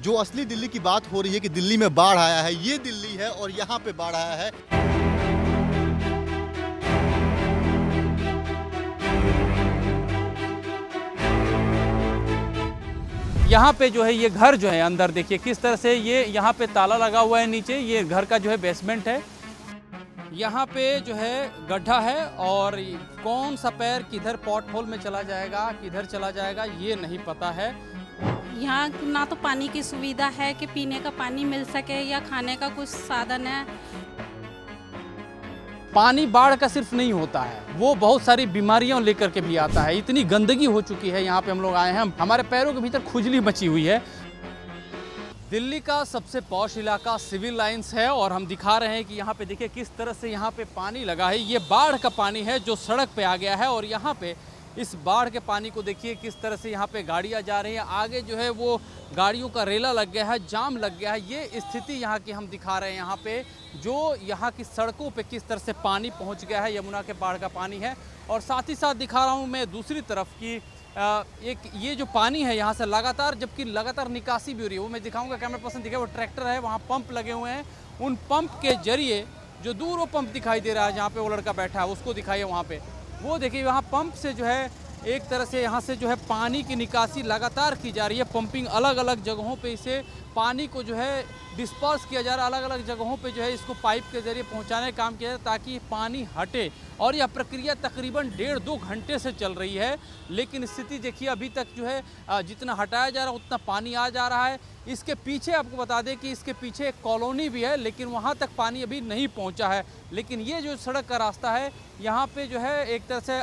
जो असली दिल्ली की बात हो रही है कि दिल्ली में बाढ़ आया है, ये दिल्ली है और यहाँ पे बाढ़ आया है। यहाँ पे जो है ये घर जो है अंदर देखिए किस तरह से ये यहाँ पे ताला लगा हुआ है नीचे, ये घर का जो है बेसमेंट है। यहाँ पे जो है गड्ढा है और कौन सा पैर किधर पॉट होल में चला जाएगा, किधर चला जाएगा ये नहीं पता है। यहाँ ना तो पानी की सुविधा है कि पीने का पानी मिल सके या खाने का कुछ साधन है। पानी बाढ़ का सिर्फ नहीं होता है, वो बहुत सारी बीमारियां लेकर के भी आता है। इतनी गंदगी हो चुकी है यहाँ पे हम लोग आए हैं, हमारे पैरों के भीतर खुजली मची हुई है। दिल्ली का सबसे पॉश इलाका सिविल लाइंस है और हम दिखा रहे हैं कि यहाँ पे देखिए किस तरह से यहाँ पे पानी लगा है। ये बाढ़ का पानी है जो सड़क पे आ गया है और यहाँ पे इस बाढ़ के पानी को देखिए किस तरह से यहाँ पे गाड़ियाँ जा रही हैं। आगे जो है वो गाड़ियों का रेला लग गया है, जाम लग गया है। ये स्थिति यहाँ की हम दिखा रहे हैं। यहाँ पे जो यहाँ की सड़कों पे किस तरह से पानी पहुँच गया है, यमुना के बाढ़ का पानी है। और साथ ही साथ दिखा रहा हूँ मैं दूसरी तरफ की एक ये जो पानी है यहाँ से लगातार, जबकि लगातार निकासी भी हो रही है। वो मैं दिखाऊंगा, कैमरा पर्सन दिखे, वो ट्रैक्टर है, वहाँ पंप लगे हुए हैं। उन पंप के जरिए जो दूर वो पंप दिखाई दे रहा है जहाँ पे वो लड़का बैठा है, उसको दिखाइए वहाँ पे, वो देखिए वहाँ पंप से जो है एक तरह से यहाँ से जो है पानी की निकासी लगातार की जा रही है। पंपिंग अलग अलग जगहों पे इसे पानी को जो है डिस्पर्स किया जा रहा है, अलग अलग जगहों पे जो है इसको पाइप के जरिए पहुँचाने का काम किया जाए ताकि पानी हटे। और यह प्रक्रिया तकरीबन 1.5-2 घंटे से चल रही है, लेकिन स्थिति देखिए अभी तक जो है जितना हटाया जा रहा है उतना पानी आ जा रहा है। इसके पीछे आपको बता दें कि इसके पीछे एक कॉलोनी भी है, लेकिन वहाँ तक पानी अभी नहीं पहुँचा है। लेकिन ये जो सड़क का रास्ता है यहाँ पे जो है एक तरह से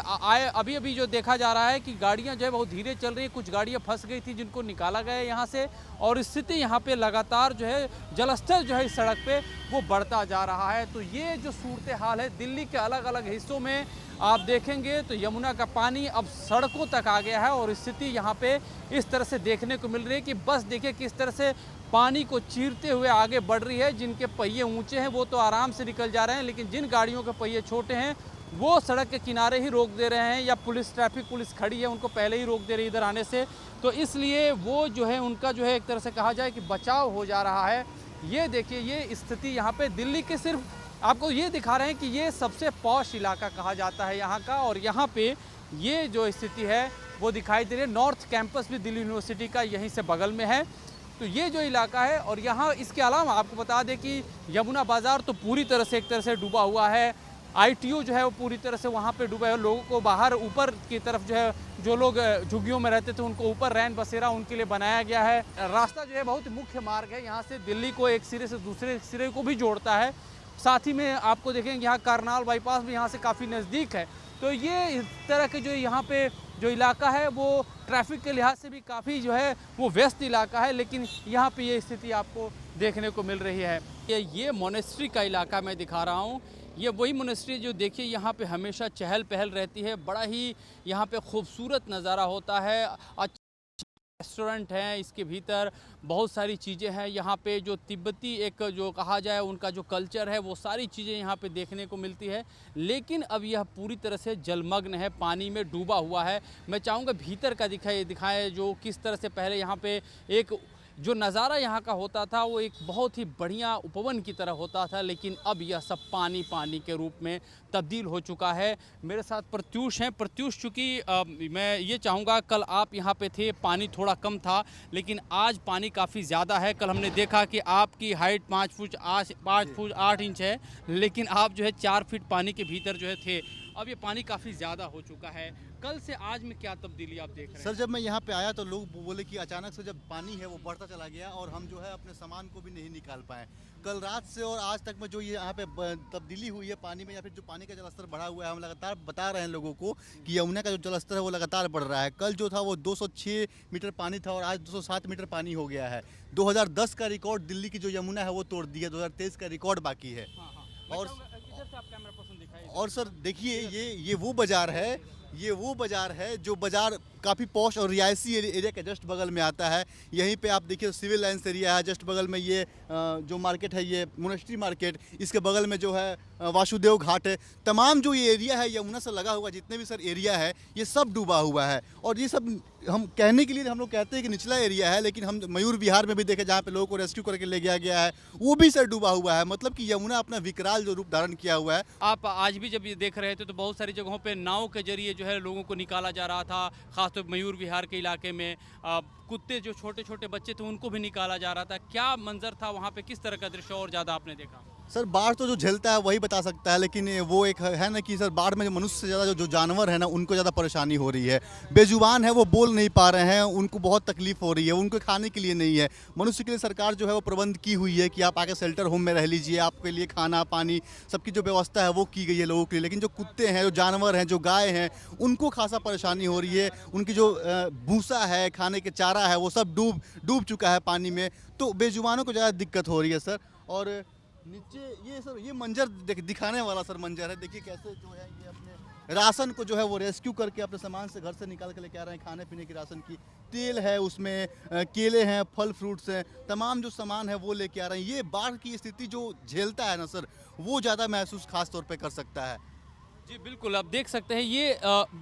अभी अभी जो देखा जा रहा है कि गाड़ियाँ जो है बहुत धीरे चल रही है। कुछ गाड़ियाँ फंस गई थी जिनको निकाला गया यहाँ से, और स्थिति यहाँ पे लगातार जो है जलस्तर जो है इस सड़क पे वो बढ़ता जा रहा है। तो ये जो सूरत हाल है दिल्ली के अलग अलग हिस्सों में आप देखेंगे तो यमुना का पानी अब सड़कों तक आ गया है और स्थिति यहाँ पे इस तरह से देखने को मिल रही है कि बस देखिए किस तरह से पानी को चीरते हुए आगे बढ़ रही है। जिनके पहिए ऊंचे हैं वो तो आराम से निकल जा रहे हैं, लेकिन जिन गाड़ियों के पहिए छोटे हैं वो सड़क के किनारे ही रोक दे रहे हैं, या पुलिस ट्रैफिक पुलिस खड़ी है उनको पहले ही रोक दे रही है इधर आने से। तो इसलिए वो जो है उनका जो है एक तरह से कहा जाए कि बचाव हो जा रहा है। ये देखिए ये स्थिति यहाँ पे दिल्ली के सिर्फ आपको ये दिखा रहे हैं कि ये सबसे पॉश इलाका कहा जाता है यहाँ का, और यहाँ पे ये जो स्थिति है वो दिखाई दे रही है। नॉर्थ कैंपस भी दिल्ली यूनिवर्सिटी का यहीं से बगल में है। तो ये जो इलाका है, और यहाँ इसके अलावा आपको बता दें कि यमुना बाज़ार तो पूरी तरह से एक तरह से डूबा हुआ है। ITO जो है वो पूरी तरह से वहाँ पे डूबा है। लोगों को बाहर ऊपर की तरफ जो है, जो लोग झुग्गियों में रहते थे उनको ऊपर रैन बसेरा उनके लिए बनाया गया है। रास्ता जो है बहुत मुख्य मार्ग है, यहाँ से दिल्ली को एक सिरे से दूसरे सिरे को भी जोड़ता है। साथ ही में आपको देखेंगे यहाँ करनाल बाईपास भी यहाँ से काफ़ी नज़दीक है। तो ये इस तरह के जो यहाँ पे जो इलाका है वो ट्रैफिक के लिहाज से भी काफ़ी जो है वो व्यस्त इलाका है, लेकिन यहाँ पे ये स्थिति आपको देखने को मिल रही है। ये मोनेस्ट्री का इलाका मैं दिखा रहा हूँ। ये वही मोनेस्ट्री जो देखिए यहाँ पे हमेशा चहल पहल रहती है, बड़ा ही यहाँ पे खूबसूरत नज़ारा होता है। रेस्टोरेंट हैं, इसके भीतर बहुत सारी चीज़ें हैं। यहाँ पे जो तिब्बती एक जो कहा जाए उनका जो कल्चर है वो सारी चीज़ें यहाँ पे देखने को मिलती है। लेकिन अब यह पूरी तरह से जलमग्न है, पानी में डूबा हुआ है। मैं चाहूँगा भीतर का दिखाएं जो किस तरह से पहले यहाँ पे एक जो नज़ारा यहाँ का होता था वो एक बहुत ही बढ़िया उपवन की तरह होता था, लेकिन अब यह सब पानी पानी के रूप में तब्दील हो चुका है। मेरे साथ प्रत्यूष हैं। प्रत्यूष, चूँकि मैं ये चाहूँगा कल आप यहाँ पे थे, पानी थोड़ा कम था, लेकिन आज पानी काफ़ी ज़्यादा है। कल हमने देखा कि आपकी हाइट 5 फुट 8 इंच है, लेकिन आप जो है 4 फीट पानी के भीतर जो है थे। अब ये पानी काफ़ी ज़्यादा हो चुका है। कल से आज में क्या तब्दीली आप देख रहे हैं? सर, जब मैं यहाँ पे आया तो लोग बोले कि अचानक से जब पानी है वो बढ़ता चला गया और हम जो है अपने सामान को भी नहीं निकाल पाए। कल रात से और आज तक में जो ये यहाँ पे तब्दीली हुई है पानी में, या फिर जो पानी का जलस्तर बढ़ा हुआ है, हम लगातार बता रहे हैं लोगों को कि यमुना का जो जलस्तर है वो लगातार बढ़ रहा है। कल जो था वो 206 मीटर पानी था और आज 207 मीटर पानी हो गया है। 2010 का रिकॉर्ड दिल्ली की जो यमुना है वो तोड़ दिया, 2023 का रिकॉर्ड बाकी है। और सर देखिए ये वो बाजार है, ये वो बाजार है जो बाजार काफ़ी पॉश और रिहायशी एरिया के जस्ट बगल में आता है। यहीं पे आप देखिए सिविल लाइन्स एरिया है, जस्ट बगल में ये जो मार्केट है ये मोनेस्ट्री मार्केट, इसके बगल में जो है वासुदेव घाट है। तमाम जो ये एरिया है यमुना से लगा हुआ जितने भी सर एरिया है ये सब डूबा हुआ है। और ये सब हम कहने के लिए हम लोग कहते हैं कि निचला एरिया है, लेकिन हम मयूर विहार में भी देखे जहाँ पे लोगों को रेस्क्यू करके ले गया गया है वो भी सर डूबा हुआ है। मतलब कि यमुना अपना विकराल जो रूप धारण किया हुआ है। आप आज भी जब ये देख रहे थे तो बहुत सारी जगहों पे नाव के जरिए जो है लोगों को निकाला जा रहा था, खासतौर पर मयूर विहार के इलाके में कुत्ते जो छोटे छोटे बच्चे थे उनको भी निकाला जा रहा था। क्या मंजर था वहाँ पे, किस तरह का दृश्य और ज़्यादा आपने देखा? सर बाढ़ तो जो झेलता है वही बता सकता है, लेकिन वो एक है ना कि सर बाढ़ में जो मनुष्य से ज़्यादा जो जानवर है ना उनको ज़्यादा परेशानी हो रही है। बेजुबान है, वो बोल नहीं पा रहे हैं, उनको बहुत तकलीफ हो रही है, उनको खाने के लिए नहीं है। मनुष्य के लिए सरकार जो है वो प्रबंध की हुई है कि आप आके शेल्टर होम में रह लीजिए, आपके लिए खाना पानी सबकी जो व्यवस्था है वो की गई है लोगों के लिए। लेकिन जो कुत्ते हैं, जो जानवर हैं, जो गाय हैं, उनको खासा परेशानी हो रही है। उनकी जो भूसा है, खाने के चारा है, वो सब डूब चुका है पानी में। तो बेजुबानों को ज़्यादा दिक्कत हो रही है सर। और नीचे ये सर ये मंजर दिखाने वाला सर मंजर है। देखिए कैसे जो है ये अपने राशन को जो है वो रेस्क्यू करके अपने सामान से घर से निकाल के लेके आ रहे हैं। खाने पीने की राशन की तेल है, उसमें केले हैं, फल फ्रूट्स हैं, तमाम जो सामान है वो लेके आ रहे हैं। ये बाढ़ की स्थिति जो झेलता है ना सर वो ज़्यादा महसूस खास तौर पे कर सकता है। जी बिल्कुल, आप देख सकते हैं ये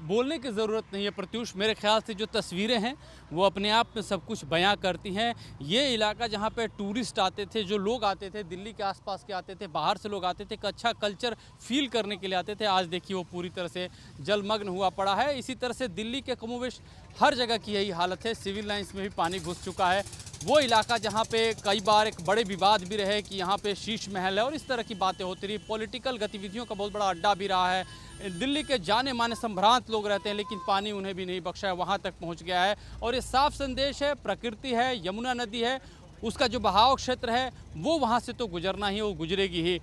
बोलने की ज़रूरत नहीं है प्रत्युष, मेरे ख्याल से जो तस्वीरें हैं वो अपने आप में सब कुछ बयां करती हैं। ये इलाका जहां पे टूरिस्ट आते थे, जो लोग आते थे दिल्ली के आसपास के आते थे, बाहर से लोग आते थे, एक अच्छा कल्चर फील करने के लिए आते थे, आज देखिए वो पूरी तरह से जलमग्न हुआ पड़ा है। इसी तरह से दिल्ली के कमोवेश हर जगह की यही हालत है। सिविल लाइन्स में भी पानी घुस चुका है। वो इलाका जहाँ पे कई बार एक बड़े विवाद भी रहे कि यहाँ पे शीश महल है और इस तरह की बातें होती रही, पॉलिटिकल गतिविधियों का बहुत बड़ा अड्डा भी रहा है। दिल्ली के जाने माने संभ्रांत लोग रहते हैं, लेकिन पानी उन्हें भी नहीं बख्शा है, वहाँ तक पहुँच गया है। और ये साफ संदेश है, प्रकृति है, यमुना नदी है, उसका जो बहाव क्षेत्र है वो वहाँ से तो गुजरना ही, वो गुजरेगी ही।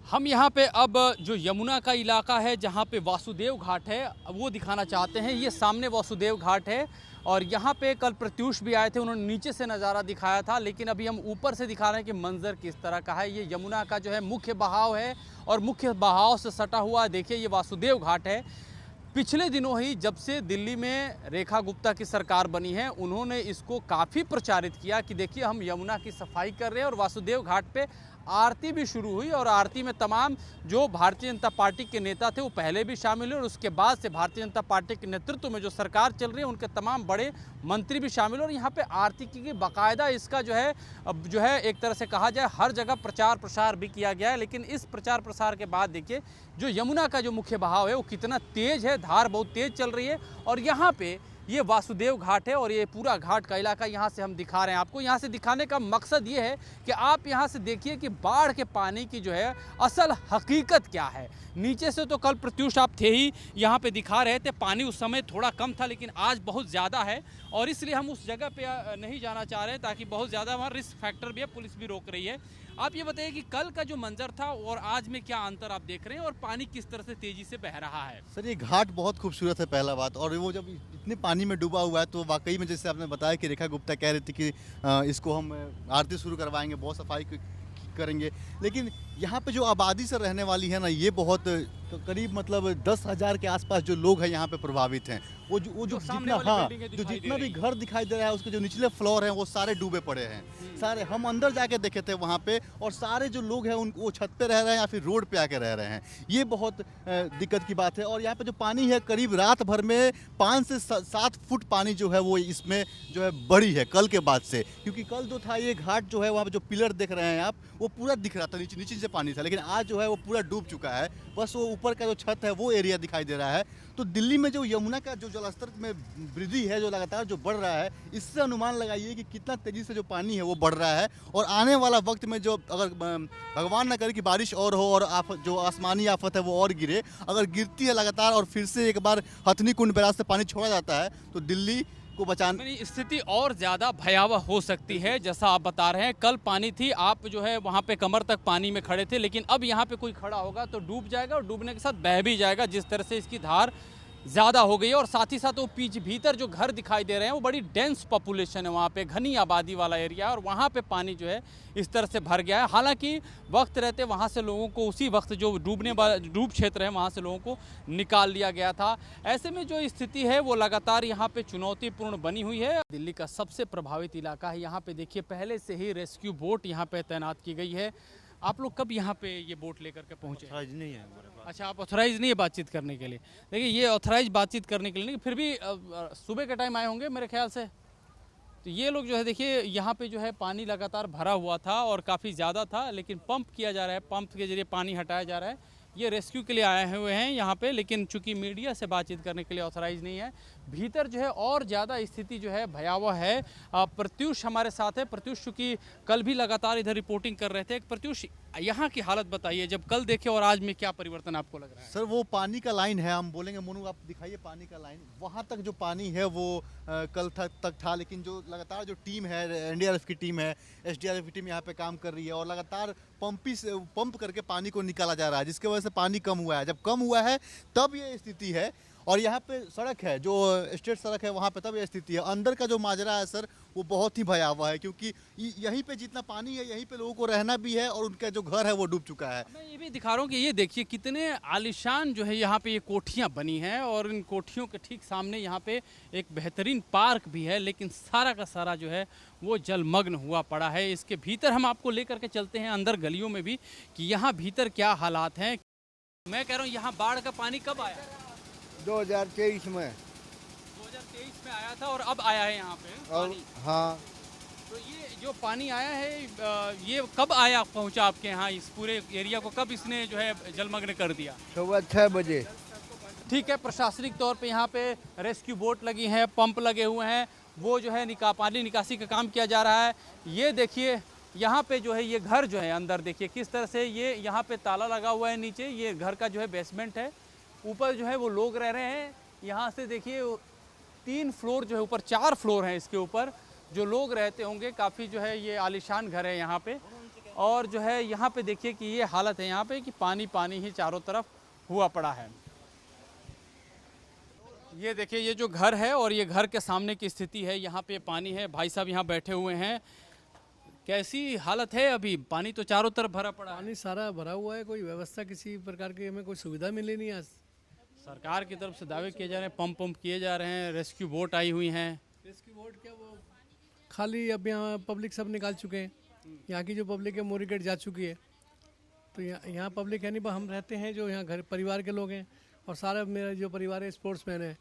हम यहाँ पे अब जो यमुना का इलाका है जहाँ पे वासुदेव घाट है वो दिखाना चाहते हैं। ये सामने वासुदेव घाट है और यहाँ पे कल प्रत्युष भी आए थे, उन्होंने नीचे से नज़ारा दिखाया था, लेकिन अभी हम ऊपर से दिखा रहे हैं कि मंजर किस तरह का है। ये यमुना का जो है मुख्य बहाव है और मुख्य बहाव से सटा हुआ देखिए ये वासुदेव घाट है। पिछले दिनों ही जब से दिल्ली में रेखा गुप्ता की सरकार बनी है उन्होंने इसको काफ़ी प्रचारित किया कि देखिए हम यमुना की सफाई कर रहे हैं। और वासुदेव घाट पे आरती भी शुरू हुई और आरती में तमाम जो भारतीय जनता पार्टी के नेता थे वो पहले भी शामिल हुए और उसके बाद से भारतीय जनता पार्टी के नेतृत्व में जो सरकार चल रही है उनके तमाम बड़े मंत्री भी शामिल हुए। और यहाँ पे आरती की बाकायदा इसका जो है एक तरह से कहा जाए हर जगह प्रचार प्रसार भी किया गया है। लेकिन इस प्रचार प्रसार के बाद देखिए जो यमुना का जो मुख्य बहाव है वो कितना तेज है, धार बहुत तेज चल रही है। और यहाँ पे ये वासुदेव घाट है और ये पूरा घाट का इलाका यहाँ से हम दिखा रहे हैं आपको। यहाँ से दिखाने का मकसद ये है कि आप यहाँ से देखिए कि बाढ़ के पानी की जो है असल हकीकत क्या है। नीचे से तो कल प्रत्युष आप थे ही यहाँ पे दिखा रहे थे, पानी उस समय थोड़ा कम था लेकिन आज बहुत ज़्यादा है और इसलिए हम उस जगह पे नहीं जाना चाह रहे हैं ताकि बहुत ज़्यादा वहाँ रिस्क फैक्टर भी है, पुलिस भी रोक रही है। आप ये बताइए कि कल का जो मंजर था और आज में क्या अंतर आप देख रहे हैं और पानी किस तरह से तेजी से बह रहा है? सर ये घाट बहुत खूबसूरत है पहला बात, और वो जब इतने पानी में डूबा हुआ है तो वाकई में जैसे आपने बताया कि रेखा गुप्ता कह रही थी कि इसको हम आरती शुरू करवाएंगे, बहुत सफाई करेंगे। लेकिन यहाँ पे जो आबादी से रहने वाली है ना ये बहुत करीब मतलब 10,000 के आसपास जो लोग हैं यहाँ पे प्रभावित हैं। वो जो जितना जो जितना भी घर दिखाई दे रहा है उसके जो निचले फ्लोर हैं वो सारे डूबे पड़े हैं सारे। हम अंदर जाके देखे थे वहाँ पे और सारे जो लोग हैं वो छत पे रह रहे हैं या फिर रोड पे आके रह रहे हैं। ये बहुत दिक्कत की बात है। और यहाँ पे जो पानी है करीब रात भर में 5 से 7 फुट पानी जो है वो इसमें जो है बढ़ी है कल के बाद से, क्योंकि कल जो था ये घाट जो है वहाँ पे जो पिलर देख रहे हैं आप वो पूरा दिख रहा था, नीचे से पानी था, लेकिन आज जो है वो पूरा डूब चुका है। बस वो ऊपर का जो छत है वो एरिया दिखाई दे रहा है। तो दिल्ली में जो यमुना का जो जलस्तर में वृद्धि है जो लगातार जो बढ़ रहा है, इससे अनुमान लगाइए कि कितना तेजी से जो पानी है वो बढ़ रहा है। और आने वाला वक्त में जो अगर भगवान न करे कि बारिश और हो और जो आसमानी आफत है वो और गिरे, अगर गिरती है लगातार और फिर से एक बार हथनी कुंड बैराज से पानी छोड़ा जाता है तो दिल्ली को बचाने स्थिति और ज़्यादा भयावह हो सकती है। जैसा आप बता रहे हैं कल पानी थी, आप जो है वहाँ पे कमर तक पानी में खड़े थे, लेकिन अब यहाँ पे कोई खड़ा होगा तो डूब जाएगा और डूबने के साथ बह भी जाएगा। जिस तरह से इसकी धार ज़्यादा हो गई है। और साथ ही साथ वो भीतर जो घर दिखाई दे रहे हैं वो बड़ी डेंस पॉपुलेशन है, वहाँ पे घनी आबादी वाला एरिया है और वहाँ पे पानी जो है इस तरह से भर गया है। हालांकि वक्त रहते वहाँ से लोगों को उसी वक्त जो डूब क्षेत्र है वहाँ से लोगों को निकाल लिया गया था। ऐसे में जो स्थिति है वो लगातार यहाँ पे चुनौतीपूर्ण बनी हुई है। दिल्ली का सबसे प्रभावित इलाका है। यहाँ पे देखिए पहले से ही रेस्क्यू बोट यहाँ पे तैनात की गई है। आप लोग कब यहाँ पे ये बोट लेकर के पहुँचे? ऑथराइज नहीं है हमारे पास। अच्छा, आप ऑथराइज नहीं है बातचीत करने के लिए। देखिए ये ऑथराइज बातचीत करने के लिए नहीं, फिर भी सुबह के टाइम आए होंगे मेरे ख्याल से। तो ये लोग जो है देखिए यहाँ पे जो है पानी लगातार भरा हुआ था और काफ़ी ज़्यादा था, लेकिन पंप किया जा रहा है, पंप के जरिए पानी हटाया जा रहा है। ये रेस्क्यू के लिए आए हुए हैं यहाँ पे, लेकिन चूंकि मीडिया से बातचीत करने के लिए ऑथराइज नहीं है। भीतर जो है और ज़्यादा स्थिति जो है भयावह है। प्रत्युष हमारे साथ है। प्रत्युष चूँकि कल भी लगातार इधर रिपोर्टिंग कर रहे थे। प्रत्युष, यहाँ की हालत बताइए, जब कल देखे और आज में क्या परिवर्तन आपको लग रहा है? सर वो पानी का लाइन है, हम बोलेंगे मोनू आप दिखाइए पानी का लाइन। वहाँ तक जो पानी है वो कल तक था, लेकिन जो लगातार जो टीम है, एनडीआरएफ की टीम है, एसडीआरएफ की टीम यहाँ पे काम कर रही है और लगातार पंप करके पानी को निकाला जा रहा है, जिसकी वजह से पानी कम हुआ है। जब कम हुआ है तब ये स्थिति है। और यहाँ पे सड़क है, जो स्टेट सड़क है, वहाँ पे तब ये स्थिति है। अंदर का जो माजरा है सर वो बहुत ही भयावह है, क्योंकि यहीं पे जितना पानी है यहीं पे लोगों को रहना भी है और उनका जो घर है वो डूब चुका है। मैं ये भी दिखा रहा हूँ कि ये देखिए कितने आलिशान जो है यहाँ पे ये कोठियाँ बनी हैं और इन कोठियों के ठीक सामने यहाँ पे एक बेहतरीन पार्क भी है, लेकिन सारा का सारा जो है वो जलमग्न हुआ पड़ा है। इसके भीतर हम आपको लेकर के चलते हैं अंदर गलियों में भी कि यहाँ भीतर क्या हालात हैं। मैं कह रहा हूँ यहाँ बाढ़ का पानी कब आया? 2023 में 2023 में आया था और अब आया है यहाँ पे और पानी। हाँ, तो ये जो पानी आया है ये कब आया, पहुँचा आपके यहाँ इस पूरे एरिया को, कब इसने जो है जलमग्न कर दिया? सुबह 6 बजे। ठीक है, प्रशासनिक तौर पे यहाँ पे रेस्क्यू बोट लगी हैं, पंप लगे हुए हैं, वो जो है पानी निकासी का काम किया जा रहा है। ये देखिए यहाँ पे जो है ये घर जो है अंदर देखिए किस तरह से ये यहाँ पे ताला लगा हुआ है। नीचे ये घर का जो है बेसमेंट है, ऊपर जो है वो लोग रह रहे हैं। यहाँ से देखिए 3 फ्लोर जो है, ऊपर 4 फ्लोर हैं, इसके ऊपर जो लोग रहते होंगे। काफ़ी जो है ये आलीशान घर है यहाँ पे। और जो है यहाँ पे देखिए कि ये हालत है यहाँ पे कि पानी पानी ही चारों तरफ हुआ पड़ा है। ये देखिए ये जो घर है और ये घर के सामने की स्थिति है, यहाँ पे पानी है। भाई साहब यहाँ बैठे हुए हैं, कैसी हालत है अभी? पानी तो चारों तरफ भरा पड़ा है। पानी सारा भरा हुआ है, कोई व्यवस्था किसी प्रकार की हमें कोई सुविधा मिली नहीं। आज सरकार की तरफ से दावे किए जा रहे हैं, पंप किए जा रहे हैं, रेस्क्यू बोट आई हुई हैं। रेस्क्यू बोट क्या वो खाली अब यहाँ पब्लिक सब निकाल चुके हैं। यहाँ की जो पब्लिक है मोरी गेट जा चुकी है, तो यहाँ पब्लिक है नहीं। हम रहते हैं जो यहाँ घर परिवार के लोग हैं और सारा मेरा जो परिवार है स्पोर्ट्समैन है,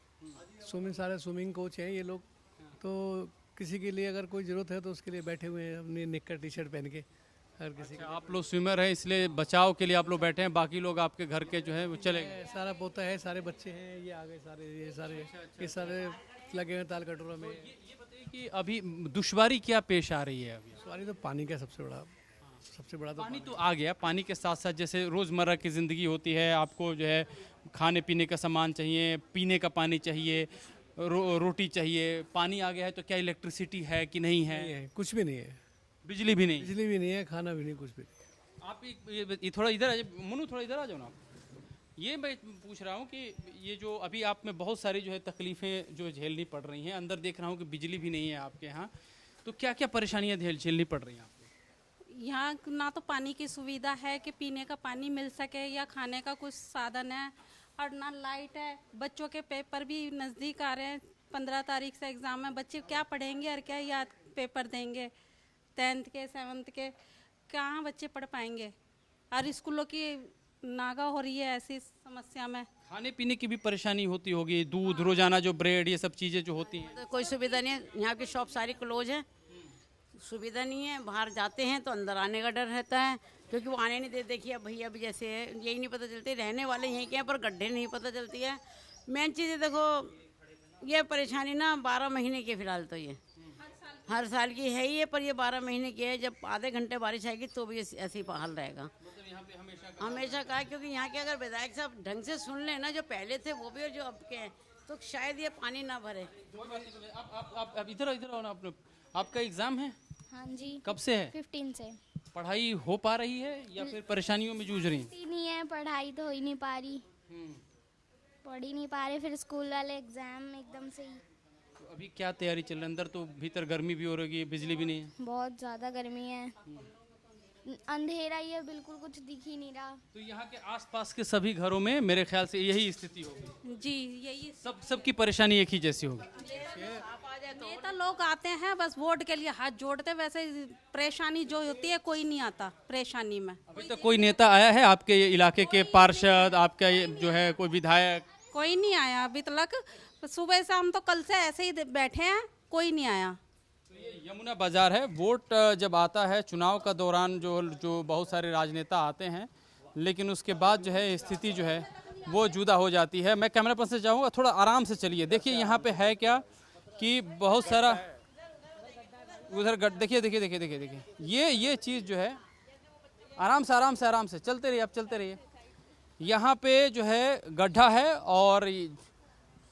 सारे स्विमिंग कोच हैं ये लोग। तो किसी के लिए अगर कोई ज़रूरत है तो उसके लिए बैठे हुए हैं अपनी निक्कर टी शर्ट पहन के। अगर किसी अच्छा, आप लोग स्विमर हैं इसलिए बचाव के लिए आप लोग बैठे हैं, बाकी लोग आपके घर के जो है वो चले गए। सारा पोता है, सारे बच्चे हैं, ये आ गए सारे, ये सारे लगे हुए ताल कटोरा में। ये बताइए कि अभी दुश्वारी क्या पेश आ रही है? अभी सवारी तो पानी का सबसे बड़ा तो पानी तो आ गया, पानी के साथ साथ जैसे रोज़मर्रा की ज़िंदगी होती है, आपको जो है खाने पीने का सामान चाहिए, पीने का पानी चाहिए, रोटी चाहिए, पानी आ गया है तो क्या इलेक्ट्रिसिटी है कि नहीं है? नहीं है, कुछ भी नहीं है, बिजली भी नहीं? बिजली भी नहीं है, खाना भी नहीं, कुछ भी नहीं। आप ये थोड़ा इधर आ जाओ, मनु थोड़ा इधर आ जाओ ना। ये मैं पूछ रहा हूँ कि ये जो अभी आप में बहुत सारी जो है तकलीफ़ें जो झेलनी पड़ रही हैं, अंदर देख रहा हूँ कि बिजली भी नहीं है आपके यहाँ, तो क्या क्या परेशानियाँ झेलनी पड़ रही हैं आपको? यहाँ ना तो पानी की सुविधा है कि पीने का पानी मिल सके या खाने का कुछ साधन है, और ना लाइट है। बच्चों के पेपर भी नज़दीक आ रहे हैं, 15 तारीख से एग्ज़ाम है, बच्चे क्या पढ़ेंगे और क्या याद पेपर देंगे? 10th के 7th के कहाँ बच्चे पढ़ पाएंगे? और स्कूलों की नागा हो रही है ऐसी समस्या में। खाने पीने की भी परेशानी होती होगी, दूध रोजाना जो ब्रेड ये सब चीज़ें जो होती हैं? तो कोई सुविधा नहीं है, यहाँ की शॉप सारी क्लोज है, सुविधा नहीं है। बाहर जाते हैं तो अंदर आने का डर रहता है, क्योंकि वो आने नहीं देते। देखिए भैया भी जैसे है, यही नहीं पता चलती रहने वाले यहीं के हैं पर गड्ढे नहीं पता चलती है। मेन चीज़ है देखो, ये परेशानी ना 12 महीने की फ़िलहाल तो ये हर साल की है ही है, पर ये 12 महीने की है। जब आधे घंटे बारिश आएगी तो भी ऐसे ही हाल रहेगा, हमेशा का है। क्योंकि यहाँ के अगर विधायक साहब ढंग से सुन लें ना, जो पहले थे वो भी और जो अब के हैं, तो शायद ये पानी ना भरे। आप इधर आओ ना। आपका एग्ज़ाम है? हाँ जी। कब से है? 15 से। पढ़ाई हो पा रही है या फिर परेशानियों में जूझ रही हैं? नहीं है, पढ़ाई तो हो ही नहीं पा रही। पढ़ ही नहीं पा रहे, फिर स्कूल वाले एग्ज़ाम एकदम से ही। तो अभी क्या तैयारी चल रही है? अंदर तो भीतर गर्मी भी हो रही है, बिजली भी नहीं है। बहुत ज़्यादा गर्मी है, अंधेरा ही है, बिल्कुल कुछ दिख ही नहीं रहा। तो यहाँ के आसपास के सभी घरों में मेरे ख्याल से यही स्थिति होगी। जी यही सबकी परेशानी एक ही जैसी होगी। नेता लोग आते हैं बस वोट के लिए हाथ जोड़ते, वैसे परेशानी जो होती है कोई नहीं आता परेशानी में। अभी तक कोई नेता आया है आपके इलाके के? पार्षद, आपका जो है कोई विधायक? कोई नहीं आया अभी तक, सुबह शाम तो कल से ऐसे ही बैठे हैं, कोई नहीं आया। तो ये यमुना बाजार है। वोट जब आता है चुनाव का दौरान जो बहुत सारे राजनेता आते हैं, लेकिन उसके बाद जो है स्थिति जो है वो जुदा हो जाती है। मैं कैमरा पर्सन से चाहूँगा थोड़ा आराम से चलिए। देखिए यहाँ पे है क्या कि बहुत सारा उधर देखिए ये चीज़ जो है आराम से चलते रहिए, आप चलते रहिए। यहाँ पे जो है गड्ढा है और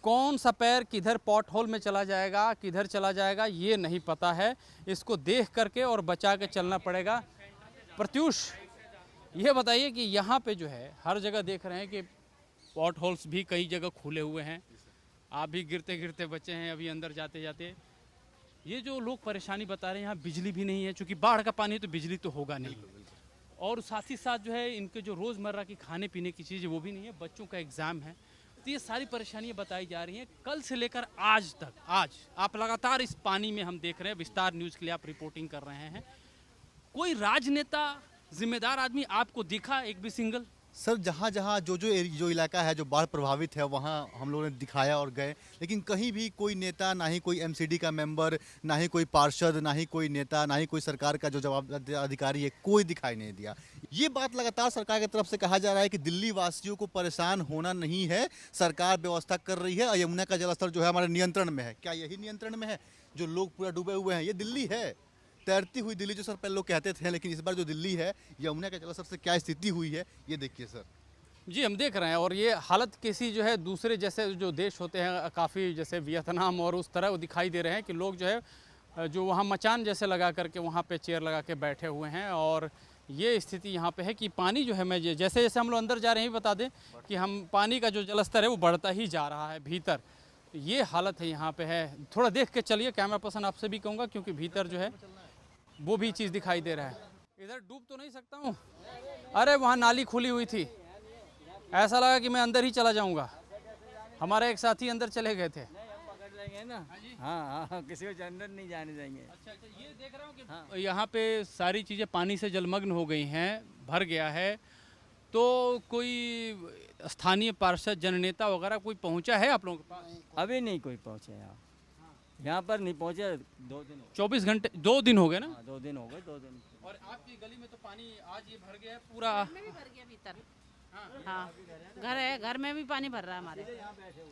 कौन सा पैर किधर पॉट होल में चला जाएगा, किधर चला जाएगा ये नहीं पता है। इसको देख करके और बचा के चलना पड़ेगा। प्रत्यूष ये बताइए कि यहाँ पे जो है हर जगह देख रहे हैं कि पॉट होल्स भी कई जगह खुले हुए हैं। आप भी गिरते गिरते बचे हैं अभी अंदर जाते जाते। ये जो लोग परेशानी बता रहे हैं, यहाँ बिजली भी नहीं है, क्योंकि बाढ़ का पानी है तो बिजली तो होगा नहीं, और साथ ही साथ जो है इनके जो रोज़मर्रा की खाने पीने की चीज़ वो भी नहीं है, बच्चों का एग्ज़ाम है। तो ये सारी परेशानियां बताई जा रही हैं कल से लेकर आज तक। आज आप लगातार इस पानी में हम देख रहे हैं, विस्तार न्यूज़ के लिए आप रिपोर्टिंग कर रहे हैं। कोई राजनेता, जिम्मेदार आदमी आपको दिखा एक भी सिंगल? सर जहाँ जहाँ जो इलाका है जो बाढ़ प्रभावित है वहाँ हम लोगों ने दिखाया और गए, लेकिन कहीं भी कोई नेता, ना ही कोई एमसीडी का मेंबर, ना ही कोई पार्षद, ना ही कोई नेता, ना ही कोई सरकार का जो जवाब अधिकारी है, कोई दिखाई नहीं दिया। ये बात लगातार सरकार की तरफ से कहा जा रहा है कि दिल्ली वासियों को परेशान होना नहीं है, सरकार व्यवस्था कर रही है और यमुना का जलस्तर जो है हमारे नियंत्रण में है। क्या यही नियंत्रण में है? जो लोग पूरा डूबे हुए हैं, ये दिल्ली है, तैरती हुई दिल्ली जो सर पहले लोग कहते थे, लेकिन इस बार जो दिल्ली है, यमुना के जलस्तर से क्या स्थिति हुई है ये देखिए सर। जी हम देख रहे हैं, और ये हालत किसी जो है दूसरे जैसे जो देश होते हैं काफ़ी जैसे वियतनाम और उस तरह वो दिखाई दे रहे हैं कि लोग जो है जो वहाँ मचान जैसे लगा करके वहाँ पे चेयर लगा के बैठे हुए हैं। और ये स्थिति यहाँ पे है कि पानी जो है, मैं जैसे जैसे हम लोग अंदर जा रहे हैं बता दें कि हम पानी का जो जलस्तर है वो बढ़ता ही जा रहा है भीतर। ये हालत है यहाँ पे है। थोड़ा देख के चलिए, कैमरा पर्सन आपसे भी कहूँगा, क्योंकि भीतर जो है वो भी चीज़ दिखाई दे रहा है। इधर डूब तो नहीं सकता हूँ? अरे वहाँ नाली खुली हुई थी, ऐसा लगा कि मैं अंदर ही चला जाऊँगा। हमारे एक साथी अंदर चले गए थे। पकड़ लेंगे ना। हाँ, किसी को अंदर नहीं जाने देंगे। अच्छा, ये देख रहा हूँ कि यहाँ पे सारी चीज़ें पानी से जलमग्न हो गई हैं, भर गया है। तो कोई स्थानीय पार्षद, जननेता वगैरह कोई पहुँचा है आप लोगों के पास? अभी नहीं कोई पहुँचे यहाँ पर नहीं पहुँचे। 2 दिन 24 घंटे 2 दिन हो गए ना? 2 दिन हो गए, 2 दिन। और आपकी गली में तो पानी आज ये भर गया है पूरा? में भी भर गया भीतर। हाँ, घर है, घर में भी पानी भर रहा है हमारे।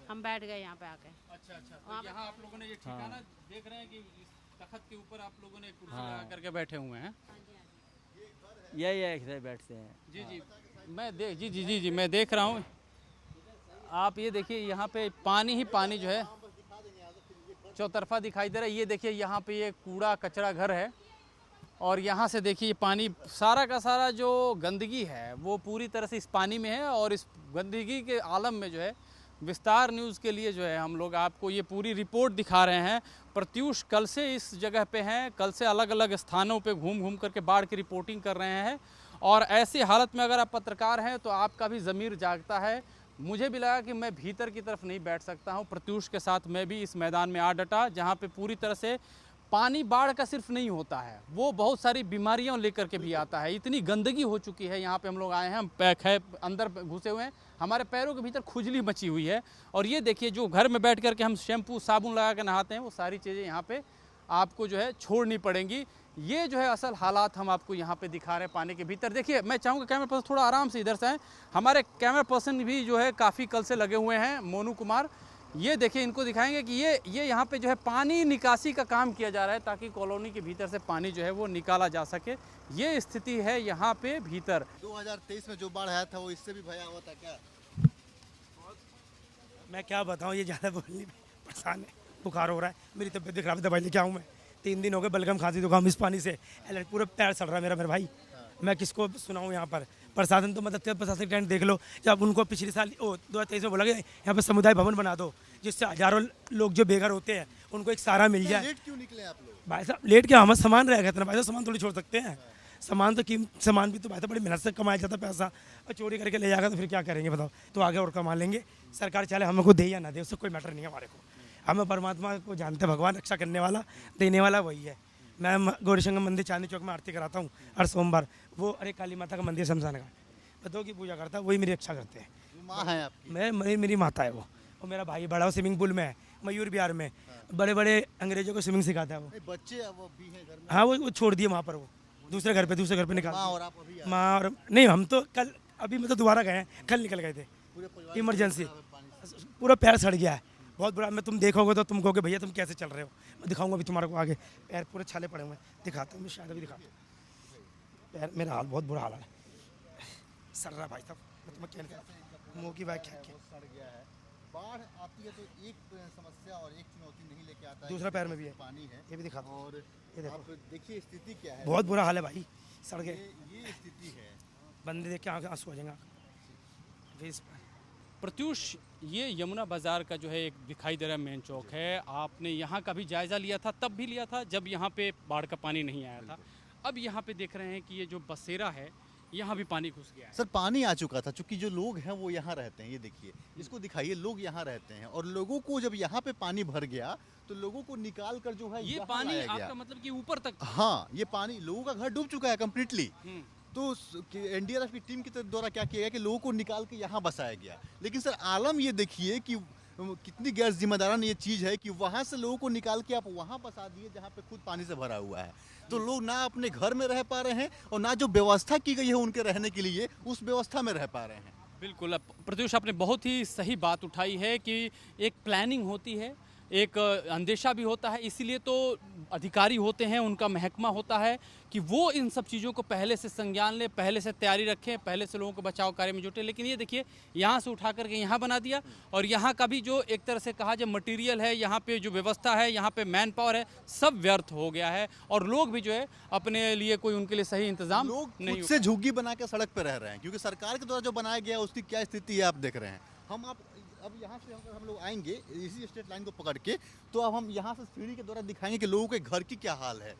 हम बैठ गए यहाँ पे आके। अच्छा, तो यहाँ आप लोगों ने ये ठिकाना देख रहे हैं कि इस तख्त के ऊपर आप लोगों ने कुर्सी लगा करके बैठे हुए हैं। यही ऐसे बैठते हैं। जी मैं देख रहा हूँ। आप ये देखिए यहाँ पे पानी ही पानी जो है चौतरफा दिखाई दे रहा है। ये देखिए यहाँ पे ये कूड़ा कचरा घर है, और यहाँ से देखिए पानी सारा का सारा जो गंदगी है वो पूरी तरह से इस पानी में है। और इस गंदगी के आलम में जो है विस्तार न्यूज़ के लिए जो है हम लोग आपको ये पूरी रिपोर्ट दिखा रहे हैं। प्रत्यूष कल से इस जगह पे हैं, कल से अलग अलग स्थानों पे घूम घूम करके बाढ़ की रिपोर्टिंग कर रहे हैं। और ऐसी हालत में अगर आप पत्रकार हैं तो आपका भी ज़मीर जागता है। मुझे भी लगा कि मैं भीतर की तरफ नहीं बैठ सकता हूँ। प्रत्यूष के साथ मैं भी इस मैदान में आ डटा, जहाँ पे पूरी तरह से पानी बाढ़ का सिर्फ नहीं होता है, वो बहुत सारी बीमारियां लेकर के भी आता है। इतनी गंदगी हो चुकी है। यहाँ पे हम लोग आए हैं, हम अंदर घुसे हुए हैं, हमारे पैरों के भीतर खुजली मची हुई है। और ये देखिए जो घर में बैठ करके हम शैम्पू साबुन लगा के नहाते हैं, वो सारी चीज़ें यहाँ पे आपको जो है छोड़नी पड़ेंगी। ये जो है असल हालात हम आपको यहाँ पे दिखा रहे हैं पानी के भीतर। देखिए मैं चाहूँगा कैमरा पर्सन थोड़ा आराम से इधर से आए। हमारे कैमरा पर्सन भी जो है काफ़ी कल से लगे हुए हैं, मोनू कुमार। ये देखिए इनको दिखाएंगे कि ये यहाँ पे जो है पानी निकासी का काम किया जा रहा है, ताकि कॉलोनी के भीतर से पानी जो है वो निकाला जा सके। ये स्थिति है यहाँ पे भीतर। 2023 में जो बाढ़ आया था वो इससे भी भयावह था क्या? मैं क्या बताऊँ, ये ज़्यादा बोलने में परेशान है, बुखार हो रहा है, मेरी तबीयत खराब है, दवाई लेके आऊँ मैं। 3 दिन हो गए बलगम खांसी जुकाम इस पानी से, पूरे पैर सड़ रहा है मेरा भाई। मैं किसको सुनाऊँ यहाँ पर प्रशासन तो मदद कर, प्रशासन टेंट देख लो, जब उनको पिछले साल 2023 में बोला गया यहाँ पे समुदाय भवन बना दो, जिससे हजारों लोग जो बेघर होते हैं उनको एक सहारा मिल जाए। लेट क्यों निकले आप लोग? भाई साहब लेट क्या, हमारा सामान रहेगा इतना, भाई साहब सामान थोड़ी छोड़ सकते हैं, सामान तो सामान भी तो भाई साहब बड़ी मेहनत से कमाया जाता पैसा, और चोरी करके ले जाएगा तो फिर क्या करेंगे बताओ। तो आगे और कमा लेंगे, सरकार चाहे हमको दे या ना दे उससे कोई मैटर नहीं है हमारे को, हमें परमात्मा को जानते हैं, भगवान रक्षा करने वाला देने वाला वही है। मैं गौरी शंकर मंदिर चांदनी चौक में आरती कराता हूँ हर सोमवार, वो अरे काली माता का मंदिर शमशान घाट पतों की पूजा करता है, वही मेरी रक्षा करते हैं। माँ है आपकी? मेरी माता है वो, और मेरा भाई बड़ा वो स्विमिंग पूल में है मयूर विहार में, बड़े बड़े अंग्रेजों को स्विमिंग सिखाता है वो। बच्चे वो भी हैं घर में? हाँ वो छोड़ दिए वहाँ पर, वो दूसरे घर पे निकाल। माँ और आप अभी माँ और नहीं, हम तो कल अभी मतलब दोबारा गए हैं, कल निकल गए थे पूरे परिवार इमरजेंसी, पूरा पैर सड़ गया है बहुत बुरा। मैं तुम देखोगे तो तुम कहोगे भैया तुम कैसे चल रहे हो, मैं दिखाऊंगा अभी तुम्हारे को आगे, पैर पूरे छाले पड़े हुए हैं, दिखाता हूँ मैं, शायद अभी दिखाता हूँ पैर, मेरा हाल बहुत बुरा हाल है, सड़ रहा भाई साहब, मैं तुम्हें क्या निकाल मुँह की बात क्या सड़ गया है। बाढ़ आती है तो एक समस्या और एक चुनौती नहीं लेके आता है, दूसरा पैर में भी है, पानी है, ये भी दिखाता हूँ, और ये देखो आप देखिए स्थिति क्या है, बहुत बुरा हाल है भाई, सड़ गए, ये स्थिति है। बंदे देख के आंसू आ जाएंगे। प्रत्युष, ये यमुना बाज़ार का जो है एक दिखाई दे रहा मेन चौक है, आपने यहाँ का भी जायज़ा लिया था, तब भी लिया था जब यहाँ पे बाढ़ का पानी नहीं आया था, अब यहाँ पे देख रहे हैं कि ये जो बसेरा है यहाँ भी पानी घुस गया है। सर पानी आ चुका था, चूंकि जो लोग हैं वो यहाँ रहते हैं, ये देखिए इसको दिखाइए, लोग यहाँ रहते हैं, और लोगों को जब यहाँ पे पानी भर गया तो लोगों को निकाल कर जो है ये यहाँ पानी लाया गया। आपका मतलब कि ऊपर तक? हाँ, ये पानी लोगों का घर डूब चुका है कम्प्लीटली। तो एनडीआरएफ की टीम के द्वारा क्या किया गया कि लोगों को निकाल के यहाँ बसाया गया, लेकिन सर आलम ये देखिए कि कितनी गैर जिम्मेदाराना ये चीज़ है कि वहाँ से लोगों को निकाल के आप वहाँ बसा दिए जहाँ पे खुद पानी से भरा हुआ है। तो लोग ना अपने घर में रह पा रहे हैं और ना जो व्यवस्था की गई है उनके रहने के लिए उस व्यवस्था में रह पा रहे हैं। बिल्कुल, प्रत्युष आपने बहुत ही सही बात उठाई है कि एक प्लानिंग होती है, एक अंदेशा भी होता है, इसीलिए तो अधिकारी होते हैं, उनका महकमा होता है कि वो इन सब चीज़ों को पहले से संज्ञान ले, पहले से तैयारी रखें, पहले से लोगों को बचाव कार्य में जुटे। लेकिन ये देखिए यहाँ से उठा करके यहाँ बना दिया, और यहाँ का भी जो एक तरह से कहा जाए मटेरियल है, यहाँ पे जो व्यवस्था है, यहाँ पे मैन पावर है, सब व्यर्थ हो गया है, और लोग भी जो है अपने लिए कोई उनके लिए सही इंतजाम लोग नहीं खुद से झुग्गी बना के सड़क पर रह रहे हैं, क्योंकि सरकार के द्वारा जो बनाया गया उसकी क्या स्थिति है आप देख रहे हैं। अब यहाँ से हम लोग आएंगे इसी स्ट्रेट लाइन को पकड़ के, तो अब हम यहाँ से सीढ़ी के द्वारा दिखाएंगे कि लोगों के घर की क्या हाल है।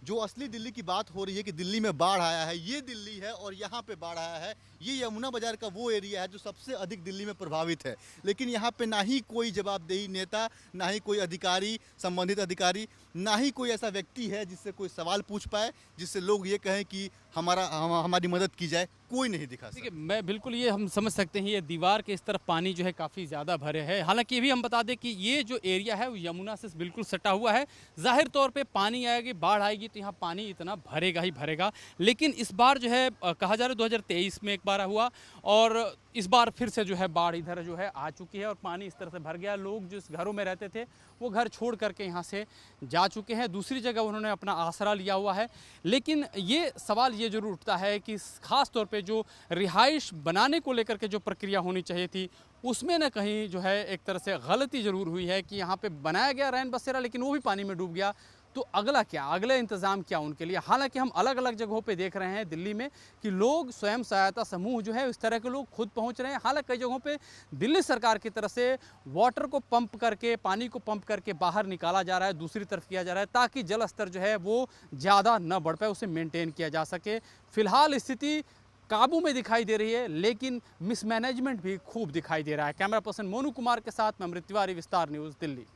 जो असली दिल्ली की बात हो रही है कि दिल्ली में बाढ़ आया है, ये दिल्ली है, और यहाँ पे बाढ़ आया है, ये यमुना बाजार का वो एरिया है जो सबसे अधिक दिल्ली में प्रभावित है। लेकिन यहाँ पे ना ही कोई जवाबदेही नेता, ना ही कोई अधिकारी, संबंधित अधिकारी, ना ही कोई ऐसा व्यक्ति है जिससे कोई सवाल पूछ पाए, जिससे लोग ये कहें कि हमारी मदद की जाए, कोई नहीं दिखा। देखिए मैं बिल्कुल ये हम समझ सकते हैं, ये दीवार के इस तरफ पानी जो है काफ़ी ज़्यादा भरे है। हालांकि ये भी हम बता दें कि ये जो एरिया है वो यमुना से बिल्कुल सटा हुआ है। जाहिर तौर पे पानी आएगी, बाढ़ आएगी तो यहाँ पानी इतना भरेगा ही भरेगा। लेकिन इस बार जो है कहा जा रहा है 2023 में एक बार हुआ, और इस बार फिर से जो है बाढ़ इधर जो है आ चुकी है और पानी इस तरह से भर गया। लोग जिस घरों में रहते थे वो घर छोड़ करके यहाँ से जा चुके हैं, दूसरी जगह उन्होंने अपना आसरा लिया हुआ है। लेकिन ये सवाल ये जरूर उठता है कि ख़ास तौर पे जो रिहाइश बनाने को लेकर के जो प्रक्रिया होनी चाहिए थी उसमें न कहीं जो है एक तरह से गलती ज़रूर हुई है कि यहाँ पे बनाया गया रैन बसेरा, लेकिन वो भी पानी में डूब गया। तो अगला क्या, अगले इंतज़ाम क्या उनके लिए? हालांकि हम अलग अलग जगहों पे देख रहे हैं दिल्ली में कि लोग स्वयं सहायता समूह जो है इस तरह के लोग खुद पहुंच रहे हैं। हालांकि कई जगहों पे दिल्ली सरकार की तरफ से वाटर को पंप करके, पानी को पंप करके बाहर निकाला जा रहा है, दूसरी तरफ किया जा रहा है, ताकि जल स्तर जो है वो ज़्यादा न बढ़ पाए, उसे मेनटेन किया जा सके। फिलहाल स्थिति काबू में दिखाई दे रही है, लेकिन मिसमैनेजमेंट भी खूब दिखाई दे रहा है। कैमरा पर्सन मोनू कुमार के साथ मैं अमृत तिवारी, विस्तार न्यूज़, दिल्ली।